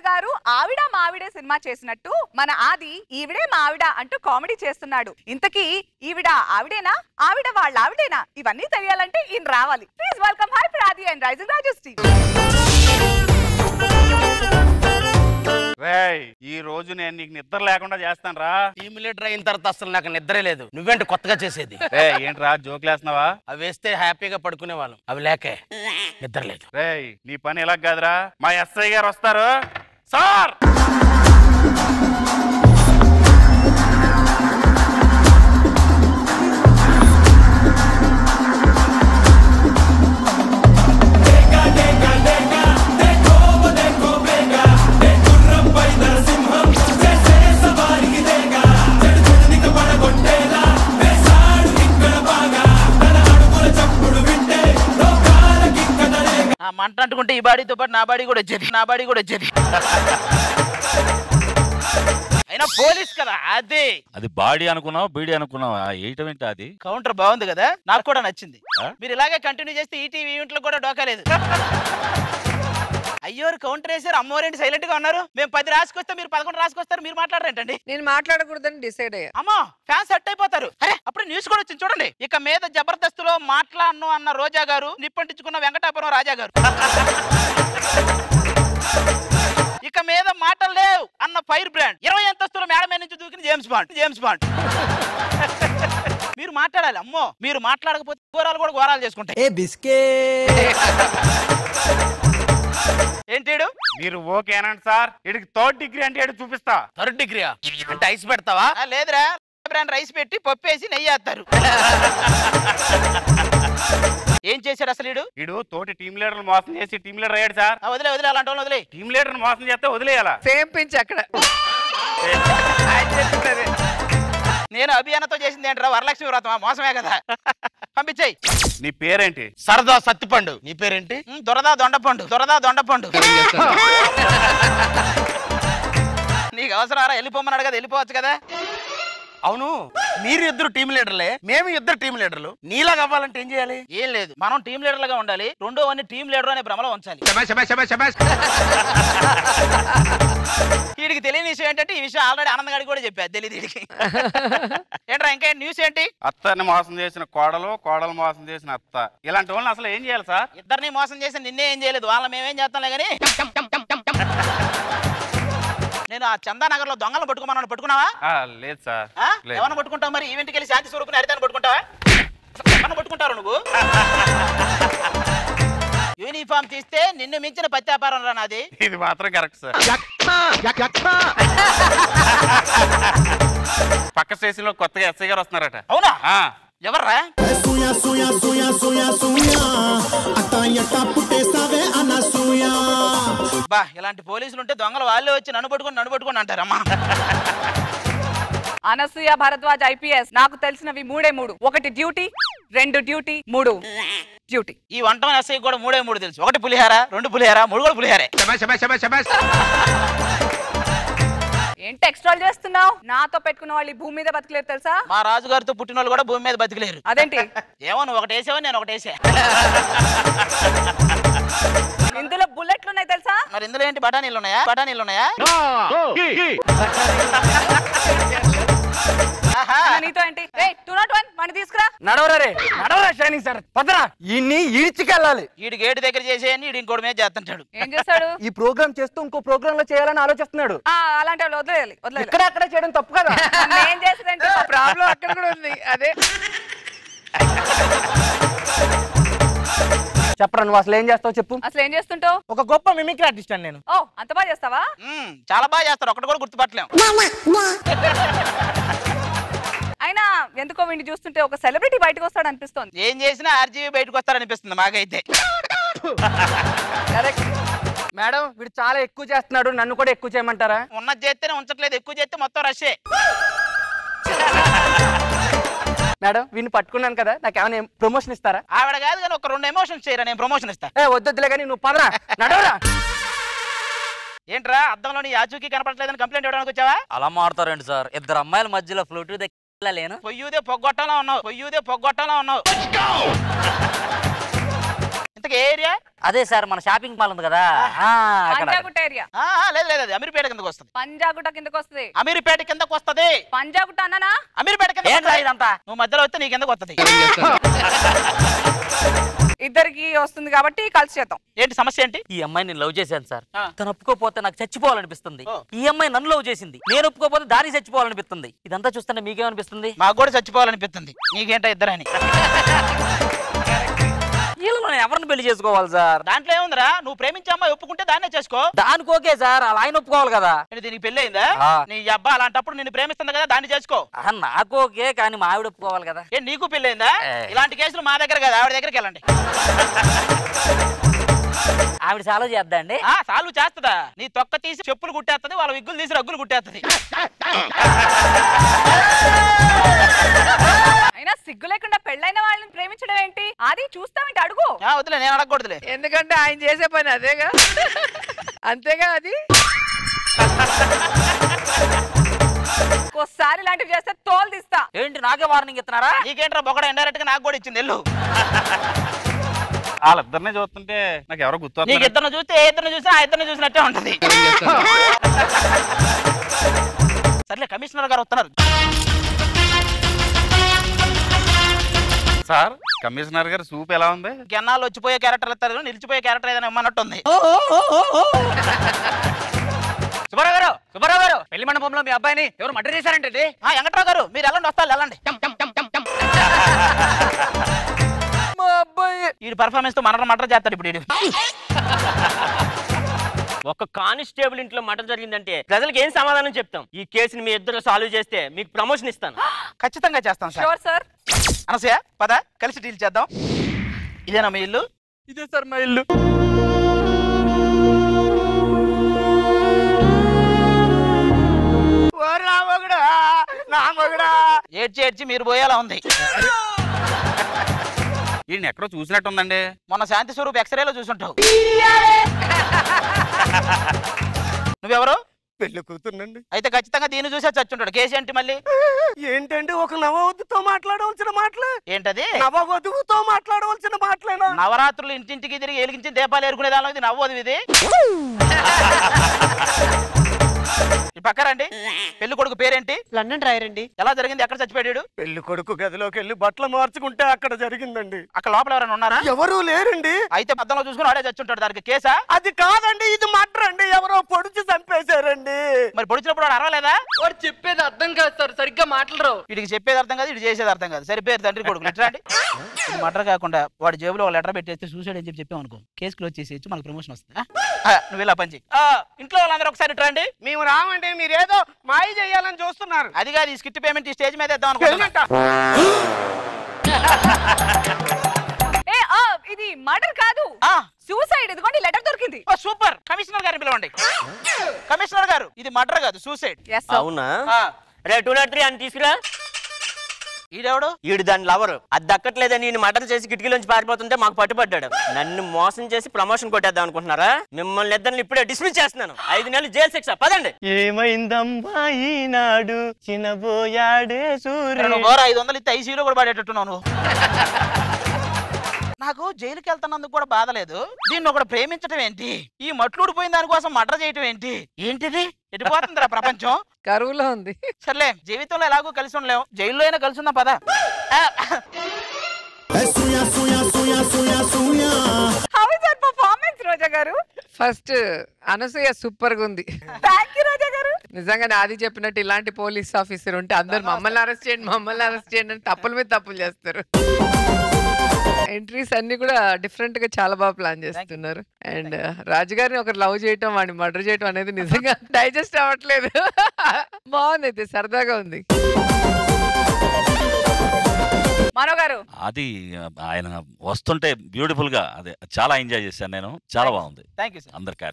గారు ఆవిడ మావిడే సినిమా చేసినట్టు మన ఆది ఈవిడే మావిడ అంటూ కామెడీ చేస్తున్నాడు. ఇంతకీ ఈవిడ ఆవిడేనా, ఆవిడ వాళ్ళ ఆవిడేనా? ఇవన్నీ తెలియాలంటే ఈయన రావాలి. ప్లీజ్ వెల్కమ్ హైపర్ ఆది అండ్ రైజింగ్ రాజశ్రీ. ఈ రోజు నేను నీకు నిద్ర లేకుండా చేస్తాను రా. టీమ్ లీడర్ అయిన తర్వాత అసలు నాకు నిద్రే లేదు. నువ్వేంటి కొత్తగా చేసేది? ఏంట్రా జోకులు వేస్తున్నావా? అవి వేస్తే హ్యాపీగా పడుకునే వాళ్ళం, అవి లేకే నిద్ర లేదు. నీ పని ఎలా కాదురా, మా ఎస్ఐ గారు వస్తారు. సార్ మంట అంటుకుంటే ఈ బాడీతో పాటు నా బాడీ కూడా వచ్చేది. అయినా పోలీస్ కదా అది. అది బాడీ అనుకున్నావు, బీడీ అనుకున్నావు. ఏయటం ఏంటి? అది కౌంటర్ బాగుంది కదా, నాకు కూడా నచ్చింది. మీరు ఇలాగే కంటిన్యూ చేస్తే ఈటీవీ ఈవెంట్ లో కూడా డోకా లేదు. అయ్యోరు కౌంటర్ వేసారు, అమ్మోరేంటి సైలెంట్ గా ఉన్నారు. మేము 10 రాసుకొస్తే మీరు 11 రాసుకొస్తారు, మీరు మాట్లాడరేంటండి? నేను మాట్లాడకూడదని డిసైడ్ అయ్యా. అమ్మా ఫ్యాన్స్ సెట్ అయిపోతారు. అరే అప్పుడు న్యూస్ కూడా వచ్చింది చూడండి. ఇక మీద జబర్దస్త్ లో మాట్లాడను అన్న రోజా గారు, నిప్పంటించుకున్న వెంకటాపురం రాజా గారు. ఇక మీద మాటలు లేవు అన్న ఫైర్ బ్రాండ్ 20 అంతస్తుల మేడ మీద నుంచి దూకిన జేమ్స్ బాండ్. మీరు మాట్లాడాలి. అమ్మో మీరు మాట్లాడకపోతే ఘోరాలు కూడా ఘోరాలు చేసుకుంటాయి. ఏంటి మీరు ఓకేనండి సార్. ఇడికి 3rd డిగ్రీ అంటే ఏడు చూపిస్తా. 3rd డిగ్రీ అంటే ఐస్ పెడతావా? లేదురా, బ్రాండ్ రైస్ పెట్టి పప్పు వేసి నెయ్యి వేస్తారు. ఏం చేశాడు అసలు వీడు తోటి టీమ్ లీడర్ మోసం చేసి టీమ్ లీడర్ అయ్యాడు సార్. వదిలే అలాంటి వాళ్ళు వదిలే. టీమ్ లీడర్ మోసం చేస్తే వదిలేయాలా? సేమ్ పించ్ అక్కడ. నేను అభియానతో చేసింది ఏంట్రా, వరలక్ష్మి వ్రతం మోసమే కదా. పంపించాయి. నీ పేరేంటి? సరదా సత్తిపండు. నీ పేరేంటి? దొరదా దొండపండు. నీకు అవసరారా? వెళ్ళిపోమన్నాడు కదా, వెళ్ళిపోవచ్చు కదా. అవును, మీరు ఇద్దరు టీమ్ లీడర్లే, మేము ఇద్దరు టీమ్ లీడర్లు. నీలాగా అవ్వాలంటే ఏం చేయాలి? ఏం లేదు, మనం టీమ్ లీడర్లుగా ఉండాలి. రెండో వాడిని టీమ్ లీడర్ అనే భ్రమలో ఉంచాలి. వీడికి తెలియని విషయం ఏంటంటే, ఈ విషయం ఆల్రెడీ ఆనందగాడికి కూడా చెప్పారు, తెలియదు వీడికి. ఏంట్రా ఇంకా న్యూస్ ఏంటి? అత్తని మోసం చేసిన కోడలు మోసం చేసిన అత్త, ఇలాంటి వాళ్ళని అసలు ఏం చేయాలి సార్? ఇద్దరిని మోసం చేసి నిన్నే ఏం చేయలేదు, వాళ్ళని మేమేం చేస్తాంలే కానీ. నేను ఆ చందానగర్ లో దొంగలను పట్టుకోమన్నా, పట్టుకున్నావా? లేదు సార్. ఏమన్నా పట్టుకుంటావు మరి? ఈవెంట్కి వెళ్ళి శాంతి స్వరూపుని హరితాన్ని పట్టుకుంటావా? ఏమన్నా పట్టుకుంటారు నువ్వు? యూనిఫామ్ తీస్తే నిన్ను మించిన పత్యాపారం రా నాది. ఇది మాత్రం కరెక్ట్ సార్. పక్క స్టేషన్ లో కొత్తగా ఎస్ఐ గారు వస్తున్నారట. అవునా? ఎవర్రా? బా ఇలాంటి పోలీసులు ఉంటే దొంగలు వాళ్ళే వచ్చి నన్ను పట్టుకొని అంటారమ్మా. అనసూయ భరద్వాజ్ IPS. నాకు తెలిసినవి 3 1 డ్యూటీ, 2 డ్యూటీ, 3 డ్యూటీ. ఈ వంట ఎస్ఐ కూడా 3 తెలుసు. 1 పులిహార, 2 పులిహార, 3 కూడా పులిహారే. ఏంటి ఎక్స్ట్రాల్ చేస్తున్నావు? నాతో పెట్టుకున్న వాళ్ళు భూమి మీద బతకలేరు తెలుసా? మా రాజుగారితో పుట్టిన వాళ్ళు కూడా భూమి మీద బతకలేరు. అదేంటి? ఏమో నువ్వు ఒకటి వేసావా, నేను ఒకటి వేసా. ఇందులో బుల్లెట్లు ఉన్నాయి తెలుసా? మరి ఇందులో ఏంటి, బఠానీలు ఉన్నాయా? నీతో ఏంటి? 201 మని తీసుకురా. నడవరా షైనింగ్ సార్. పదరా, ఇన్ని ఈడ్చికెళ్ళాలి. ఈడు గేటు దగ్గర చేసేయని ఈడు ఇంకోటి మీద చేస్తుంటాడు. ఏం చేస్తాడు? ఈ ప్రోగ్రామ్ చేస్తూ ఇంకో ప్రోగ్రామ్ లో చేయాలని ఆలోచిస్తున్నాడు. అలాంటి వాళ్ళు వదిలేయాలి. ఇక్కడ అక్కడ చేయడం తప్పు కదా. ఏం చేస్తుందంటే ప్రాబ్లం అక్కడ కూడా ఉంది. అదే చెప్పరా, నువ్వు అసలు ఏం చేస్తావు చెప్పు. అసలు ఏం చేస్తుంటావు? ఒక గొప్ప మిమిక్రీ ఆర్టిస్ట్ అని నేను. ఓ అంత బాగా చేస్తావా? చాలా బాగా చేస్తారు, ఒకటి కూడా గుర్తుపట్టలేం. అయినా ఎందుకో వీడిని చూస్తుంటే ఒక సెలబ్రిటీ బయటకు వస్తాడు అనిపిస్తుంది. ఏం చేసినా RGB బయటకు వస్తారనిపిస్తుంది మాకైతే. మేడం వీడు చాలా ఎక్కువ చేస్తున్నాడు, నన్ను కూడా ఎక్కువ చేయమంటారా? ఉన్నది చేస్తేనే ఉంచట్లేదు, ఎక్కువ చేస్తే మొత్తం రష్యే. మేడం వీడిని పట్టుకున్నాను కదా, నాకు ఏమైనా ప్రమోషన్ ఇస్తారా? ఆవిడ కాదు కానీ ఒక 2 ఎమోషన్స్ చేయరా, నేను ప్రమోషన్ ఇస్తా. వద్దులే కానీ నువ్వు పదరా, నడవరా. ఏంట్రా అద్దంలో నీ ఆచూకీ కనపడలేదని కంప్లైంట్ ఇవ్వడానికి వచ్చావా? అలా మాడతారండి సార్, 2 అమ్మాయిల మధ్యలో ఫ్లూట్ లేను. పొయ్యూదే పొగ్గొట్టంలో ఉన్నావు. ఇంతకు ఏ ఏరియా? అదే సార్ మన షాపింగ్ మాల్ ఉంది కదా అక్కడ. పంజాగుట్ట ఏరియా. లేదు లేదు, అది అమీర్పేట కిందకు వస్తుంది. పంజాగుట్ట కిందకు వస్తుంది. అమీర్పేట కిందకు వస్తుంది. పంజాగుట్ట అన్నానా? అమీర్పేట కింద ఏంట్రా ఇదంతా? నువ్వు మధ్యలో వస్తే నీ కిందకు వస్తుంది. ఇద్దరికి వస్తుంది కాబట్టి కలిసి చేద్దాం. ఏంటి సమస్య ఏంటి? ఈ అమ్మాయి నేను లవ్ చేశాను సార్. తను ఒప్పుకోపోతే నాకు చచ్చిపోవాలనిపిస్తుంది. ఈ అమ్మాయి నన్ను లవ్ చేసింది, నేను ఒప్పుకోపోతే దానికి చచ్చిపోవాలనిపిస్తుంది. ఇదంతా చూస్తుంటే మీకేమనిపిస్తుంది? మాకు కూడా చచ్చిపోవాలనిపిస్తుంది. నీకేంటా ఇద్దరని? వీళ్ళు ఎవరిని పెళ్లి చేసుకోవాలి సార్? దాంట్లో ఏముందిరా, నువ్వు ప్రేమించే అమ్మాయి ఒప్పుకుంటే దాన్నే చేసుకో. దానికి ఓకే సార్, అలా ఆయన ఒప్పుకోవాలి కదా. దీనికి పెళ్లి అయిందా? నీ అబ్బా అలాంటప్పుడు నిన్ను ప్రేమిస్తుంది కదా, దాన్ని చేసుకో. నాకు ఓకే, కానీ మా ఆవిడ ఒప్పుకోవాలి కదా. నీకు పెళ్లి అయిందా? ఇలాంటి కేసులు మా దగ్గర కదా, ఆవిడ దగ్గరికి వెళ్ళండి. ఆవిడ సాల్వ్ చేద్దా అండి? సాల్వ్ చేస్తుందా? నీ తొక్క తీసి చెప్పులు కుట్టేస్తుంది, వాళ్ళ విగ్గులు తీసి రగ్గులు కుట్టేస్తుంది. అయినా సిగ్గు లేకుండా పెళ్ళైన వాళ్ళని ప్రేమించడం ఏంటి? అది చూస్తామేంటి? అడుగు. వదిలే, నేను అడగకూడదులే. ఎందుకంటే ఆయన చేసే పని అదేగా. అంతేగా అది. ఒక్కోసారి ఇలాంటివి చేస్తే తోలు తీస్తా. ఏంటి నాకే వార్నింగ్ ఇస్తున్నారా? నీకేంట్రా బొకడ ఇండైరెక్ట్ గా నాకు కూడా ఇచ్చింది. వెళ్ళు. వాళ్ళిద్దరినే చూస్తుంటే నాకు ఎవరో గుర్తు నీకు ఇద్దరు చూస్తే ఏ ఇద్దరు చూసినా ఆ ఇద్దరిని చూసినట్టే ఉంటది. సర్లే, కమిషనర్ గారు వస్తున్నారు. సార్, కమిషనర్ గారు సూప్ ఎలా ఉంది? కెన్నాళ్ళు వచ్చిపోయే క్యారెక్టర్ ఇస్తారు, నిలిచిపోయే క్యారెక్టర్ ఏదైనా ఇమ్మన్నట్టు ఉంది. సుబ్బారావు గారు, సుబ్బారావు గారు, పెళ్లి మండపంలో మీ అబ్బాయిని ఎవరు మర్డర్ చేశారంటే? వెంకట్రావు గారు, మీరు వెళ్ళండి, వస్తారు వెళ్ళండి. మా అబ్బాయి ఈ పర్ఫార్మెన్స్ తో మర్డర్ చేస్తాడు ఇప్పుడు వీడు. ఒక కానిస్టేబుల్ ఇంట్లో మర్డర్ జరిగిందంటే ప్రజలకు ఏం సమాధానం చెప్తాం? ఈ కేసుని మీ ఇద్దరు సాల్వ్ చేస్తే మీకు ప్రమోషన్ ఇస్తాను. ఖచ్చితంగా చేస్తాం సార్. Sure sir. అనసూయ, పద కలిసి డీల్ చేద్దాం. ఇదేనా మీ ఇల్లు? ఇదే సార్ మా ఇల్లు. ఏడ్చి ఏడ్చి మీరు పోయేలా ఉంది. ఈయన ఎక్కడో చూసినట్టుందండి. మొన్న శాంతి స్వరూప్ ఎక్స్రేలో చూసుంటావు. నువ్వెవరు? పెళ్లి కూతుర్నండి. అయితే ఖచ్చితంగా దీన్ని చూసే చచ్చుంటాడు. కేసు ఏంటి మళ్ళీ? ఏంటండి, ఒక నవవధుతో మాట్లాడవలసిన మాటలు? ఏంటది? నవవధువుతో మాట్లాడవలసిన మాటలేనా? నవరాత్రులు ఇంటింటికి తిరిగి ఎలిగించి దీపాలు ఏరుకునే దానిలో ఇది నవ్వదు. ఇది ఈ పక్కరండి. పెళ్లి కొడుకు పేరేంటి? లండన్ డ్రైవర్ అండి. ఎలా జరిగింది? ఎక్కడ చచ్చిపోయాడు? పెళ్లి కొడుకు గదిలోకి వెళ్ళి బట్టలు మార్చుకుంటే అక్కడ జరిగిందండి. అక్కడ లోపల ఎవరైనా ఉన్నారా? ఎవరూ లేరండి. అయితే పద్దంలో చూసుకుని ఆడే చచ్చుంటాడు. దానికి కేసా? అది కాదండి, ఇది మర్డర్ అండి. ఎవరో పొడిచి చంపేశారండి. మరి పొడిచినప్పుడు వాడు అరవలేదా? వాడు చెప్పేది అర్థం కాదు సార్, సరిగ్గా మాట్లాడరు. వీడికి చెప్పేది అర్థం కాదు, ఇది చేసేది అర్థం కాదు. సరిపోయారు తండ్రి కొడుకు. లెటర్ అండి. ఇది మర్డర్ కాకుండా వాడి జేబులో ఒక లెటర్ పెట్టేస్తే సూసైడ్ అని చెప్పి చెప్పాం అనుకో, కేసు క్లోజ్ చేసేయచ్చు, మనకు ప్రమోషన్ వస్తుంది. నువ్వు ఇలా పని చెయ్యి. ఇంట్లో వాళ్ళందరూ ఒకసారి రండి. మేము రామండి, మీరేదో మాయ చేయాలని చూస్తున్నారు. అది కాదు, ఈ స్కిట్ పేమెంట్ ఈ స్టేజ్ మీద ఇద్దాం అనుకుంటున్నా. ఇది మర్డర్ కాదు, సూసైడ్. ఇదిగోండి లెటర్ దొరికింది. సూపర్. కమిషనర్ గారిని పిలవండి. కమిషనర్ గారు, ఇది మర్డర్ కాదు, సూసైడ్. అవునా? రే 203 అని తీసుకురా. ఈడెవడు? ఈడు దాని లవరు. అది దక్కట్లేదని నేను మర్డర్ చేసి కిటికీలోంచి పారిపోతుంటే మాకు పట్టుబడ్డాడు. నన్ను మోసం చేసి ప్రమోషన్ కొట్టేద్దాం అనుకుంటున్నారా? మిమ్మల్ని ఇద్దరిని ఇప్పుడే డిస్మిస్ చేస్తున్నాను. 5 నెలలు జైలు శిక్ష. పదండి. ఏమైందమ్మా ఈనాడు చిన్నబోయాడే సూర్యుడు. 500 ఇస్తే ఐసీయూలో కూడా పడేటట్టున్నావు నువ్వు. నాకు జైలుకి వెళ్తున్నందుకు కూడా బాధ లేదు. దీన్ని ఒకటి ప్రేమించడం ఏంటి? ఈ మట్లుడిపోయిన దానికోసం మర్డర్ చేయటం ఏంటి? ఏంటిది? ఎటుపోతుందిరా ప్రపంచం? కరువులో ఉంది. సర్లే, జీవితంలో ఎలాగో కలిసి ఉండలేము, జైల్లో అయినా కలిసి ఉందాం పద. హౌ ఇస్ యువర్ పర్ఫార్మెన్స్ రోజా గారు? ఫస్ట్ అనసూయ సూపర్ గా ఉంది. థాంక్యూ రోజా గారు. నిజంగానే ఆది చెప్పినట్టు ఇలాంటి పోలీస్ ఆఫీసర్ ఉంటే అందరు మమ్మల్ని అరెస్ట్ చేయండి, మమ్మల్ని అరెస్ట్ చేయండి అని తప్పుల మీద తప్పులు చేస్తారు. ఎంట్రీస్ అన్ని కూడా డిఫరెంట్ గా చాలా బాగా ప్లాన్ చేస్తున్నారు. అండ్ రాజుగారిని ఒకరు లవ్ చేయటం, వాడిని మర్డర్ చేయటం అనేది నిజంగా డైజెస్ట్ అవ్వట్లేదు. బాగుంది, అయితే సరదాగా ఉంది. మనో గారు, అది ఆయన వస్తుంటే బ్యూటిఫుల్ గా అదే చాలా ఎంజాయ్ చేశాను నేను. చాలా బాగుంది. Thank you sir. అందరికీ